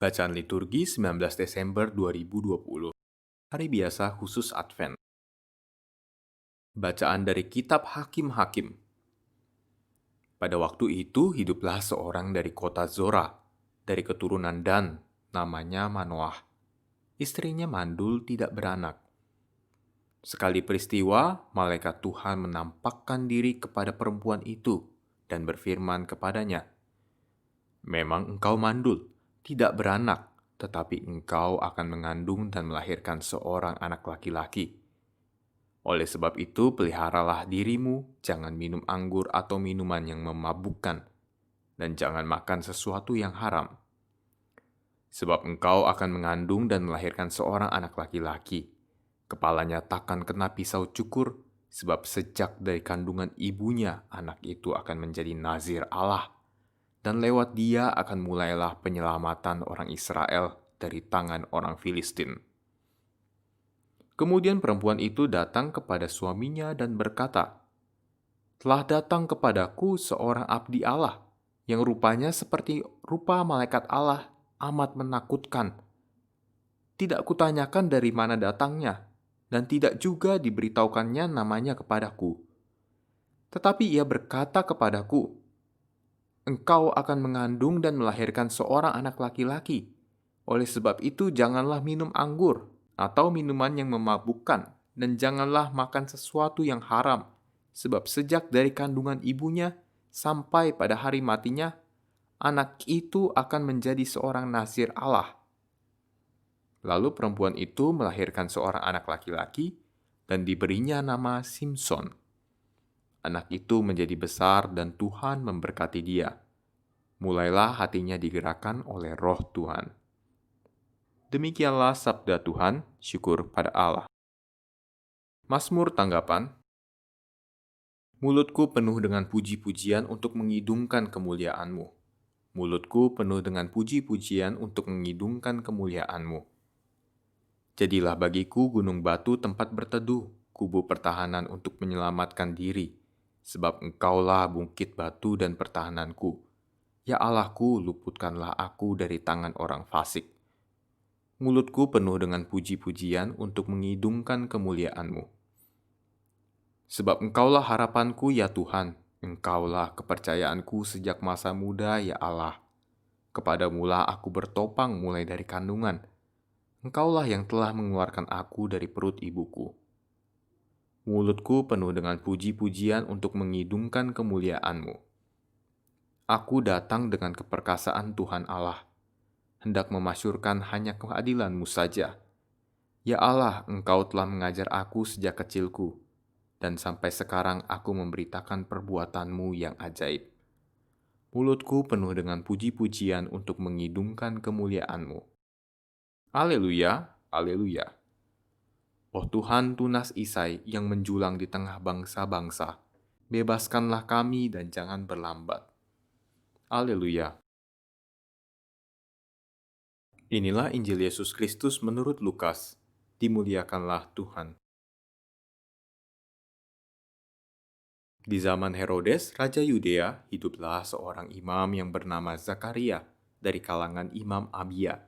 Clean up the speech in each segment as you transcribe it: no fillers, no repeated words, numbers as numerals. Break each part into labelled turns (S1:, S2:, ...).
S1: Bacaan liturgi 19 Desember 2020, Hari Biasa Khusus Advent. Bacaan dari Kitab Hakim-Hakim. Pada waktu itu hiduplah seorang dari kota Zora, dari keturunan Dan, namanya Manoah. Istrinya mandul tidak beranak. Sekali peristiwa, malaikat Tuhan menampakkan diri kepada perempuan itu dan berfirman kepadanya, "Memang engkau mandul, tidak beranak, tetapi engkau akan mengandung dan melahirkan seorang anak laki-laki. Oleh sebab itu, peliharalah dirimu, jangan minum anggur atau minuman yang memabukkan, dan jangan makan sesuatu yang haram. Sebab engkau akan mengandung dan melahirkan seorang anak laki-laki. Kepalanya takkan kena pisau cukur, sebab sejak dari kandungan ibunya, anak itu akan menjadi nazir Allah. Dan lewat dia akan mulailah penyelamatan orang Israel dari tangan orang Filistin." Kemudian perempuan itu datang kepada suaminya dan berkata, "Telah datang kepadaku seorang abdi Allah, yang rupanya seperti rupa malaikat Allah, amat menakutkan. Tidak kutanyakan dari mana datangnya, dan tidak juga diberitahukannya namanya kepadaku. Tetapi ia berkata kepadaku, 'Engkau akan mengandung dan melahirkan seorang anak laki-laki. Oleh sebab itu janganlah minum anggur atau minuman yang memabukkan, dan janganlah makan sesuatu yang haram, sebab sejak dari kandungan ibunya sampai pada hari matinya, anak itu akan menjadi seorang nazir Allah.' Lalu perempuan itu melahirkan seorang anak laki-laki dan diberinya nama Simson. Anak itu menjadi besar dan Tuhan memberkati dia. Mulailah hatinya digerakkan oleh Roh Tuhan. Demikianlah sabda Tuhan, syukur pada Allah. Mazmur tanggapan. Mulutku penuh dengan puji-pujian untuk mengidungkan kemuliaan-Mu. Mulutku penuh dengan puji-pujian untuk mengidungkan kemuliaan-Mu. Jadilah bagiku gunung batu tempat berteduh, kubu pertahanan untuk menyelamatkan diri, sebab Engkaulah bukit batu dan pertahananku. Ya Allahku, luputkanlah aku dari tangan orang fasik. Mulutku penuh dengan puji-pujian untuk mengidungkan kemuliaan-Mu. Sebab Engkaulah harapanku, ya Tuhan, Engkaulah kepercayaanku sejak masa muda, ya Allah. Kepadamulah aku bertopang mulai dari kandungan. Engkaulah yang telah mengeluarkan aku dari perut ibuku. Mulutku penuh dengan puji-pujian untuk mengidungkan kemuliaan-Mu. Aku datang dengan keperkasaan Tuhan Allah, hendak memasyurkan hanya keadilan-Mu saja. Ya Allah, Engkau telah mengajar aku sejak kecilku, dan sampai sekarang aku memberitakan perbuatan-Mu yang ajaib. Mulutku penuh dengan puji-pujian untuk mengidungkan kemuliaan-Mu. Haleluya, haleluya. Oh Tuhan, tunas Isai yang menjulang di tengah bangsa-bangsa, bebaskanlah kami dan jangan berlambat. Haleluya. Inilah Injil Yesus Kristus menurut Lukas. Dimuliakanlah Tuhan. Di zaman Herodes, Raja Yudea, hiduplah seorang imam yang bernama Zakaria dari kalangan Imam Abia.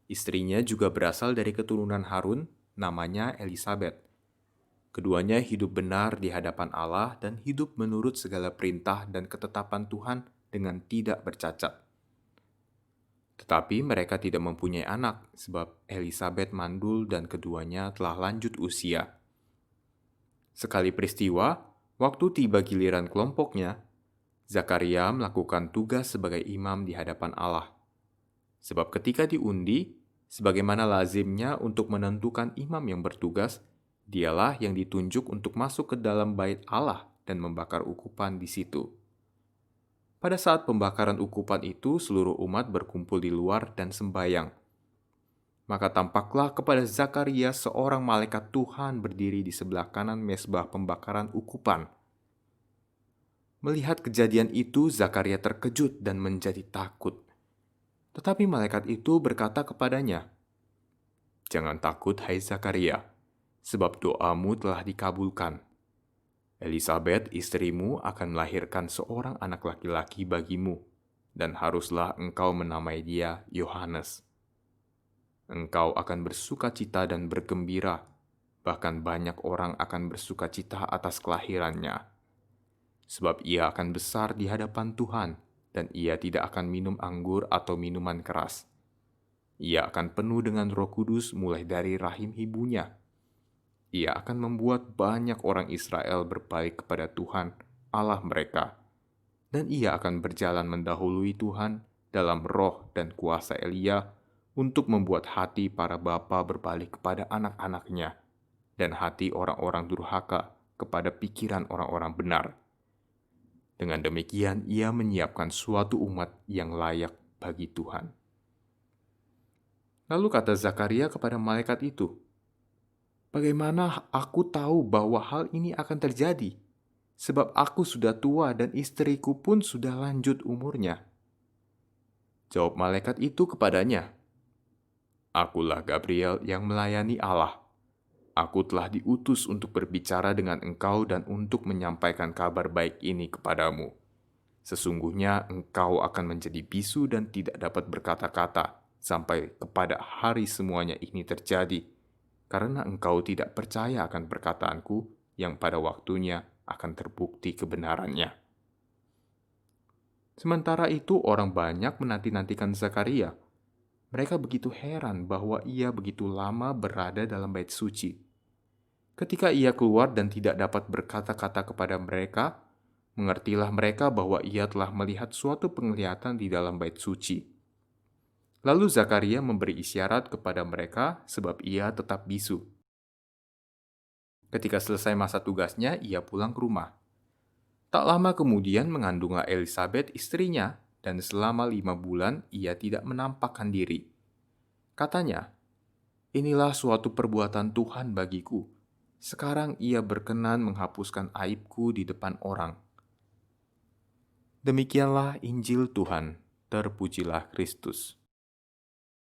S1: Istrinya juga berasal dari keturunan Harun, namanya Elisabet. Keduanya hidup benar di hadapan Allah dan hidup menurut segala perintah dan ketetapan Tuhan dengan tidak bercacat. Tetapi mereka tidak mempunyai anak, sebab Elisabet mandul dan keduanya telah lanjut usia. Sekali peristiwa, waktu tiba giliran kelompoknya, Zakaria melakukan tugas sebagai imam di hadapan Allah. Sebab ketika diundi, sebagaimana lazimnya untuk menentukan imam yang bertugas, dialah yang ditunjuk untuk masuk ke dalam bait Allah dan membakar ukupan di situ. Pada saat pembakaran ukupan itu, seluruh umat berkumpul di luar dan sembahyang. Maka tampaklah kepada Zakaria seorang malaikat Tuhan berdiri di sebelah kanan mezbah pembakaran ukupan. Melihat kejadian itu, Zakaria terkejut dan menjadi takut. Tetapi malaikat itu berkata kepadanya, "Jangan takut, hai Zakaria, sebab doamu telah dikabulkan. Elisabet, istrimu, akan melahirkan seorang anak laki-laki bagimu. dan haruslah engkau menamai dia Yohanes. Engkau akan bersukacita dan bergembira, bahkan banyak orang akan bersukacita atas kelahirannya. Sebab ia akan besar di hadapan Tuhan, dan ia tidak akan minum anggur atau minuman keras. Ia akan penuh dengan Roh Kudus mulai dari rahim ibunya. Ia akan membuat banyak orang Israel berbalik kepada Tuhan, Allah mereka. Dan ia akan berjalan mendahului Tuhan dalam roh dan kuasa Elia untuk membuat hati para bapa berbalik kepada anak-anaknya dan hati orang-orang durhaka kepada pikiran orang-orang benar. Dengan demikian ia menyiapkan suatu umat yang layak bagi Tuhan. Lalu kata Zakaria kepada malaikat itu, "Bagaimana aku tahu bahwa hal ini akan terjadi? Sebab aku sudah tua dan istriku pun sudah lanjut umurnya." Jawab malaikat itu kepadanya, "Akulah Gabriel yang melayani Allah. Aku telah diutus untuk berbicara dengan engkau dan untuk menyampaikan kabar baik ini kepadamu. Sesungguhnya engkau akan menjadi bisu dan tidak dapat berkata-kata sampai kepada hari semuanya ini terjadi, karena engkau tidak percaya akan perkataanku yang pada waktunya akan terbukti kebenarannya." Sementara itu orang banyak menanti-nantikan Zakaria. Mereka begitu heran bahwa ia begitu lama berada dalam bait suci. Ketika ia keluar dan tidak dapat berkata-kata kepada mereka, mengertilah mereka bahwa ia telah melihat suatu penglihatan di dalam bait suci. Lalu Zakaria memberi isyarat kepada mereka sebab ia tetap bisu. Ketika selesai masa tugasnya, ia pulang ke rumah. Tak lama kemudian mengandunglah Elisabet istrinya, dan selama 5 bulan ia tidak menampakkan diri. Katanya, "Inilah suatu perbuatan Tuhan bagiku. Sekarang ia berkenan menghapuskan aibku di depan orang." Demikianlah Injil Tuhan, terpujilah Kristus.